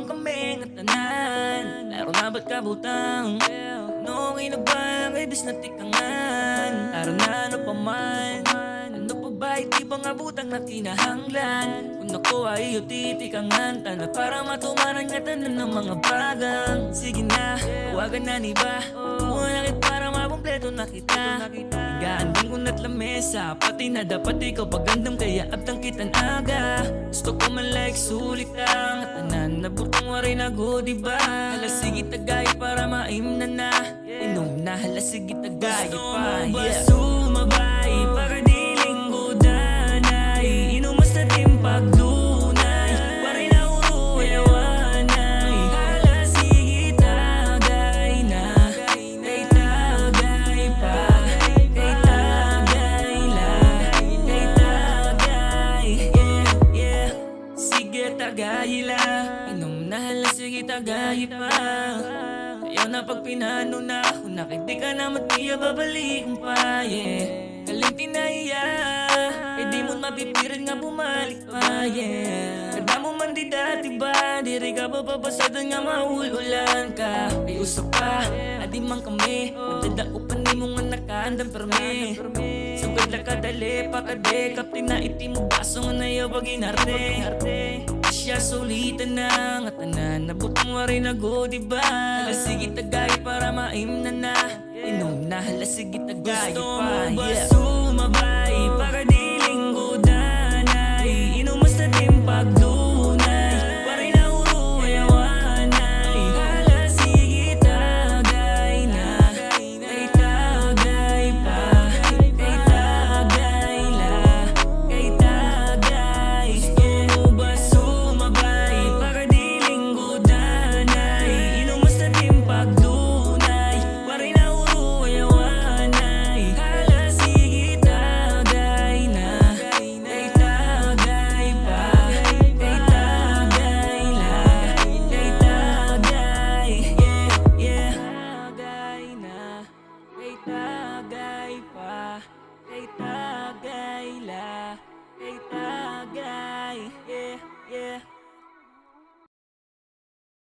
man kami nga tanan. Laro na ba't kabutang? No, kinabang ay bis na tikangan. Laro na ano pa man. Ano pa ba iti bang abutang na kinahanglan? Kung ako ay titikangan tana para matumaran nga tanan ng mga bagang. Sige na, huwagan na ni ba? Tumunakit para makumpleto na kita. Gaanding ko na't lamesa, pati na dapat ikaw pagandam kaya abtang kitan aga. Gusto ko man like sulit ang tanan, nabutang waray na go diba? Hala sige tagay para maimna na, inom na hala sige tagay pa. Gusto mo ba sumabay para di linggudan ay inumas na din paglunay. Waray na uruay awanay, hala sige tagay na. Kay tagay pa, kay tagay lang, kay tagay. Yeah, sige tagay lang, inom na hala sige tagay pa. Ayaw na pag pinano na, kung nakiti ka na matiya babalikan pa, yeah. Kalimti na iya, eh di mo mapipirin nga bumalik pa, yeah. Kada mo man di dati ba, diri ka bababasadan nga maululan ka. Ay usap pa, adi man kami, magdadaupan di mo nga nakaandang permi. Sugad lang kadali, pakadekap, tinaiti mo baso nga na yaw pag inarte. Siya sulitan na nga tanan, nabutang waray na go diba? Hala sige tagay para maimna na, inom na hala sige tagay pa. Gusto mo ba sumabay para di